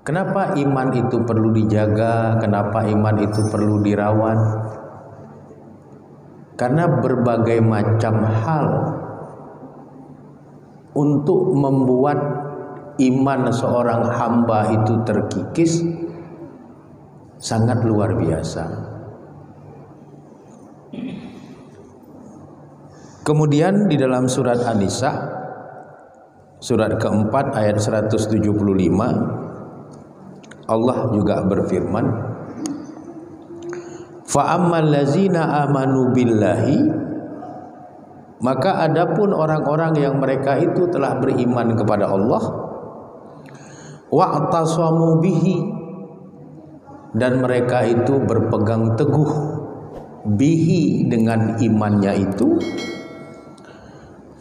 Kenapa iman itu perlu dijaga? Kenapa iman itu perlu dirawat? Karena berbagai macam hal untuk membuat iman seorang hamba itu terkikis sangat luar biasa. Kemudian di dalam surat An-Nisa surat keempat ayat 175 Allah juga berfirman, fa ammal ladzina amanu billahi, maka adapun orang-orang yang mereka itu telah beriman kepada Allah, wa'tasamu bihi, dan mereka itu berpegang teguh bihi dengan imannya itu,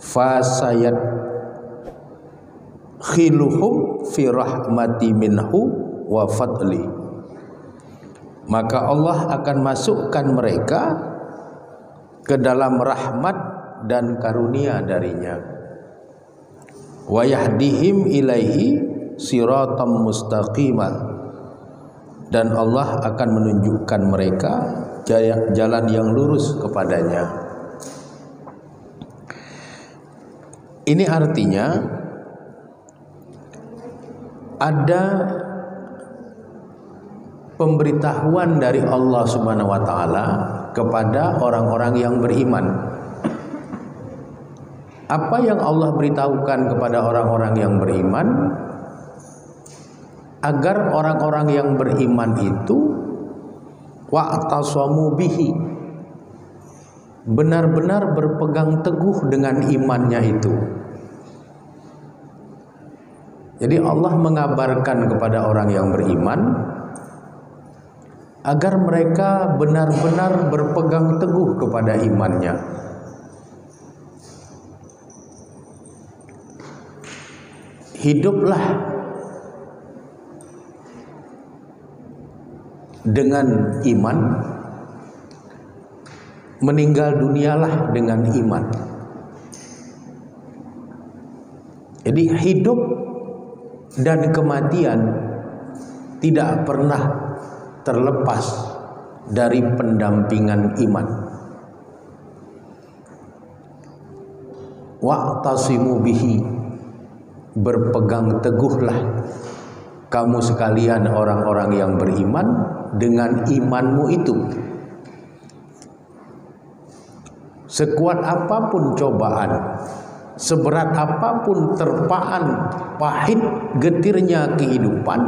fasayat khiluhum fi rahmati minhu wa fadli, maka Allah akan masukkan mereka ke dalam rahmat dan karunia darinya, wa yahdihim ilaihi siratam mustaqimah, dan Allah akan menunjukkan mereka jalan yang lurus kepadanya. Ini artinya ada pemberitahuan dari Allah Subhanahu wa taala kepada orang-orang yang beriman. Apa yang Allah beritahukan kepada orang-orang yang beriman? Agar orang-orang yang beriman itu wa'tasamu bihi, benar-benar berpegang teguh dengan imannya itu. Jadi Allah mengabarkan kepada orang yang beriman agar mereka benar-benar berpegang teguh kepada imannya. Hiduplah dengan iman, meninggal dunialah dengan iman. Jadi hidup dan kematian tidak pernah terlepas dari pendampingan iman. Wa'tasimu bihi, berpegang teguhlah kamu sekalian orang-orang yang beriman dengan imanmu itu. Sekuat apapun cobaan, seberat apapun terpaan pahit getirnya kehidupan,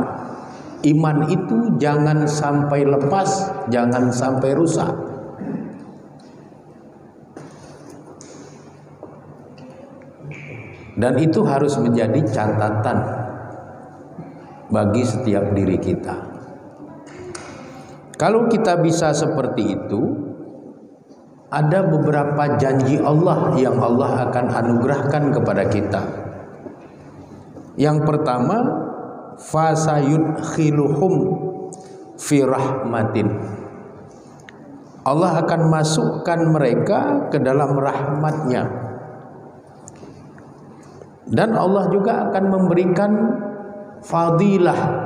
iman itu jangan sampai lepas, jangan sampai rusak. Dan itu harus menjadi catatan bagi setiap diri kita. Kalau kita bisa seperti itu, ada beberapa janji Allah yang Allah akan anugerahkan kepada kita. Yang pertama, fasayudkhiluhum fi rahmatin, Allah akan masukkan mereka ke dalam rahmatnya, dan Allah juga akan memberikan fadilah,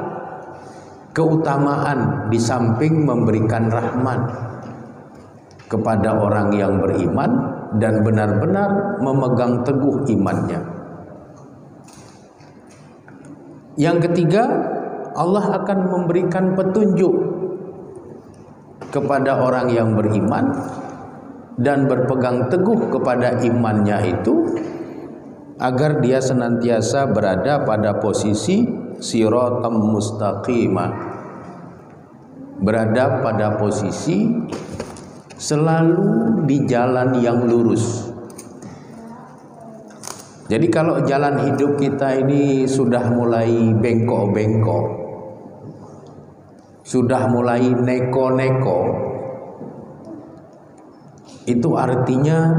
keutamaan di samping memberikan rahmat kepada orang yang beriman dan benar-benar memegang teguh imannya. Yang ketiga, Allah akan memberikan petunjuk kepada orang yang beriman dan berpegang teguh kepada imannya itu, agar dia senantiasa berada pada posisi siratam mustaqimah, berada pada posisi selalu di jalan yang lurus. Jadi kalau jalan hidup kita ini sudah mulai bengkok-bengkok, sudah mulai neko-neko, itu artinya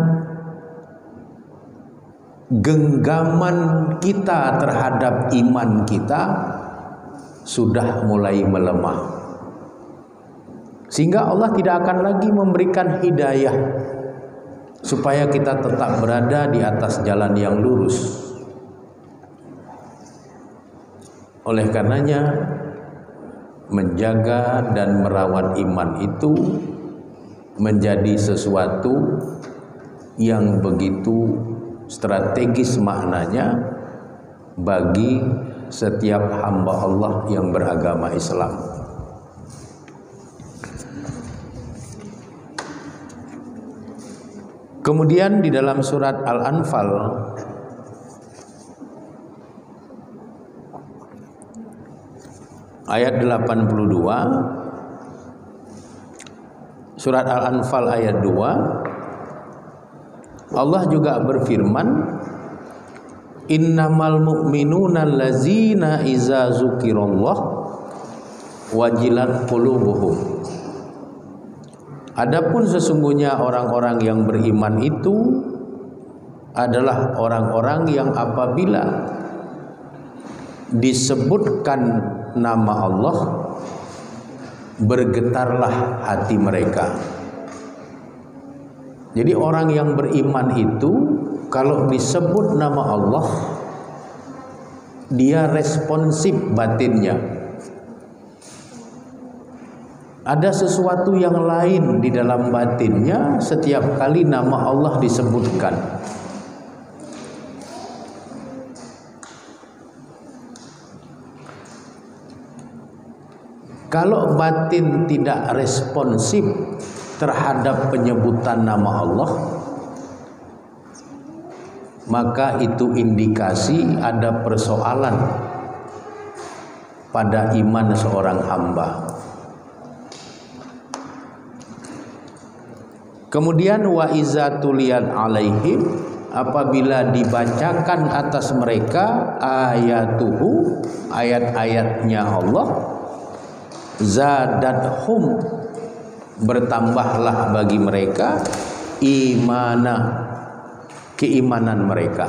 genggaman kita terhadap iman kita sudah mulai melemah, sehingga Allah tidak akan lagi memberikan hidayah supaya kita tetap berada di atas jalan yang lurus. Oleh karenanya menjaga dan merawat iman itu menjadi sesuatu yang begitu strategis maknanya bagi setiap hamba Allah yang beragama Islam. Kemudian di dalam surat Al-Anfal ayat 82, surat Al-Anfal ayat 2, Allah juga berfirman, innamal mu'minuna allazina iza zukirallah wajilat qulubuhum. Adapun sesungguhnya orang-orang yang beriman itu adalah orang-orang yang apabila disebutkan nama Allah bergetarlah hati mereka. Jadi orang yang beriman itu kalau disebut nama Allah dia responsif batinnya. Ada sesuatu yang lain di dalam batinnya setiap kali nama Allah disebutkan. Kalau batin tidak responsif terhadap penyebutan nama Allah, maka itu indikasi ada persoalan pada iman seorang hamba. Kemudian wa iza tuliyat alaihim, apabila dibacakan atas mereka ayatuhu, ayat-ayatnya Allah, zadathum, bertambahlah bagi mereka imana, keimanan mereka.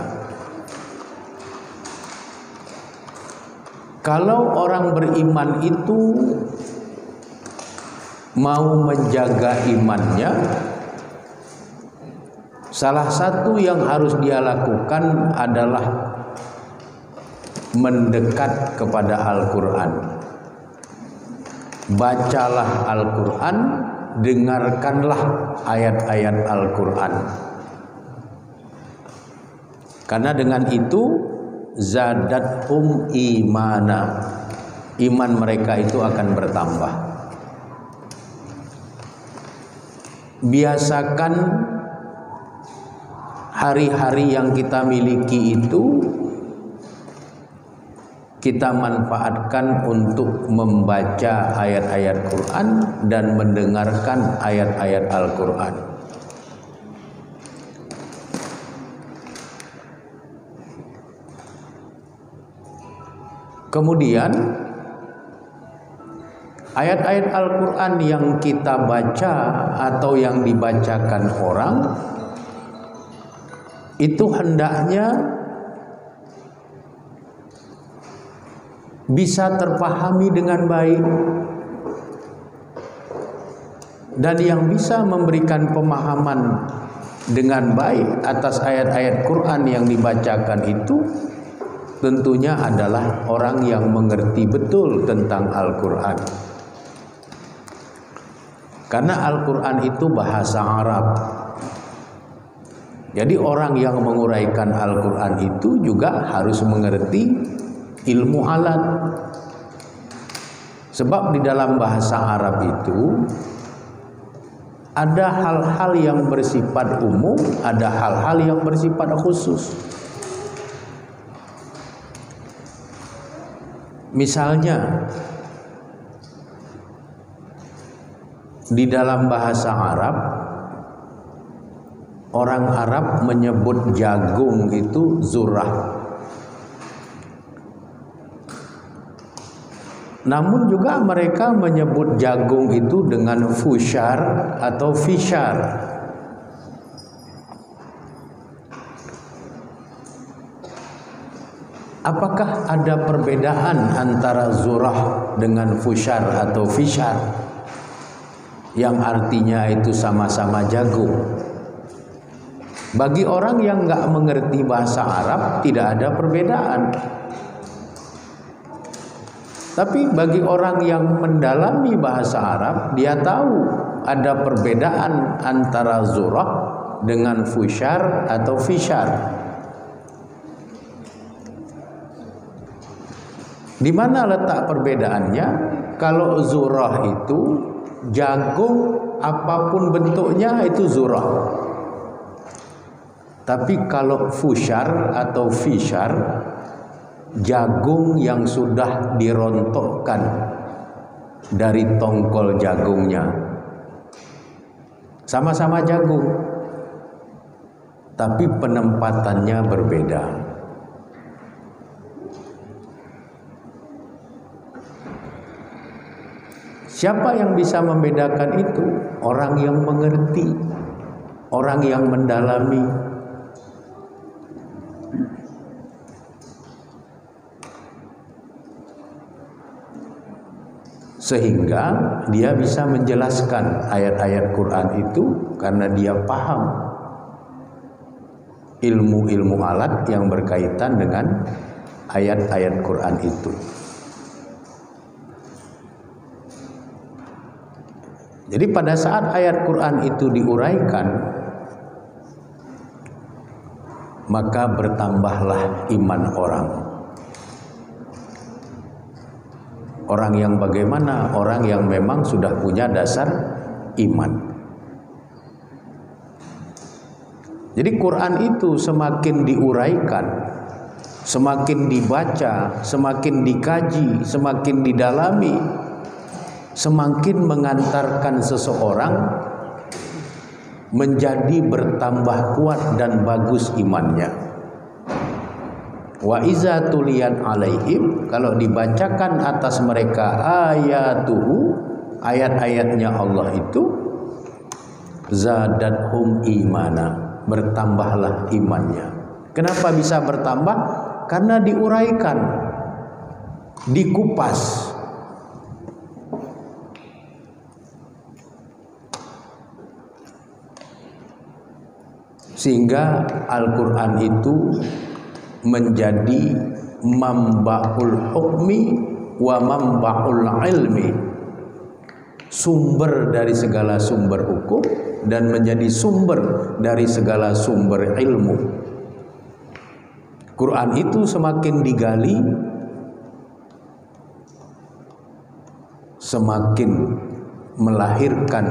Kalau orang beriman itu mau menjaga imannya, salah satu yang harus dia lakukan adalah mendekat kepada Al-Quran. Bacalah Al-Quran, dengarkanlah ayat-ayat Al-Quran. Karena dengan itu zadathum imana, iman mereka itu akan bertambah. Biasakan hari-hari yang kita miliki itu kita manfaatkan untuk membaca ayat-ayat Quran dan mendengarkan ayat-ayat Al-Quran. Kemudian ayat-ayat Al-Quran yang kita baca atau yang dibacakan orang itu hendaknya bisa terpahami dengan baik, dan yang bisa memberikan pemahaman dengan baik atas ayat-ayat Quran yang dibacakan itu tentunya adalah orang yang mengerti betul tentang Al-Quran. Karena Al-Quran itu bahasa Arab. Jadi orang yang menguraikan Al-Quran itu juga harus mengerti ilmu alat. Sebab di dalam bahasa Arab itu ada hal-hal yang bersifat umum, ada hal-hal yang bersifat khusus. Misalnya di dalam bahasa Arab, orang Arab menyebut jagung itu zurrah. Namun juga mereka menyebut jagung itu dengan fushar atau fishar. Apakah ada perbedaan antara zurrah dengan fushar atau fishar? Yang artinya itu sama-sama jagung. Bagi orang yang nggak mengerti bahasa Arab tidak ada perbedaan. Tapi bagi orang yang mendalami bahasa Arab, dia tahu ada perbedaan antara zurah dengan fusyar atau fisyar. Di mana letak perbedaannya? Kalau zurah itu jagung apapun bentuknya itu zurah. Tapi kalau fusyar atau fisyar, jagung yang sudah dirontokkan dari tongkol jagungnya. Sama-sama jagung, tapi penempatannya berbeda. Siapa yang bisa membedakan itu? Orang yang mengerti, orang yang mendalami. Sehingga dia bisa menjelaskan ayat-ayat Quran itu karena dia paham ilmu-ilmu alat yang berkaitan dengan ayat-ayat Quran itu. Jadi pada saat ayat Quran itu diuraikan, maka bertambahlah iman orang. Orang yang bagaimana? Orang yang memang sudah punya dasar iman. Jadi Quran itu semakin diuraikan, semakin dibaca, semakin dikaji, semakin didalami, semakin mengantarkan seseorang menjadi bertambah kuat dan bagus imannya. Wa iza tuliyat alaihim, kalau dibacakan atas mereka ayatuhu, ayat-ayatnya Allah itu, zadathum imana, bertambahlah imannya. Kenapa bisa bertambah? Karena diuraikan, dikupas. Sehingga Al-Quran itu menjadi mamba'ul hukmi wa mamba'ul ilmi, sumber dari segala sumber hukum dan menjadi sumber dari segala sumber ilmu. Quran itu semakin digali, semakin melahirkan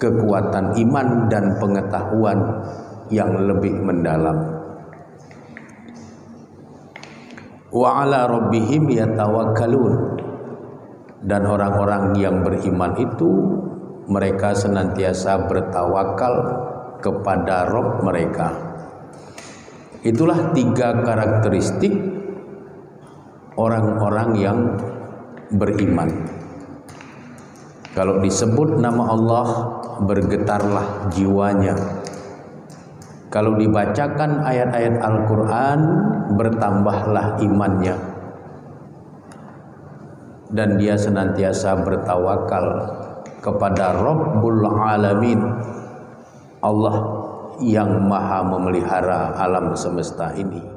kekuatan iman dan pengetahuan yang lebih mendalam. Wa ala rabbihim yatawakkalun, dan orang-orang yang beriman itu mereka senantiasa bertawakal kepada Rabb mereka. Itulah 3 karakteristik orang-orang yang beriman. Kalau disebut nama Allah, bergetarlah jiwanya. Kalau dibacakan ayat-ayat Al-Quran, bertambahlah imannya. Dan dia senantiasa bertawakal kepada Rabbul Alamin, Allah yang maha memelihara alam semesta ini.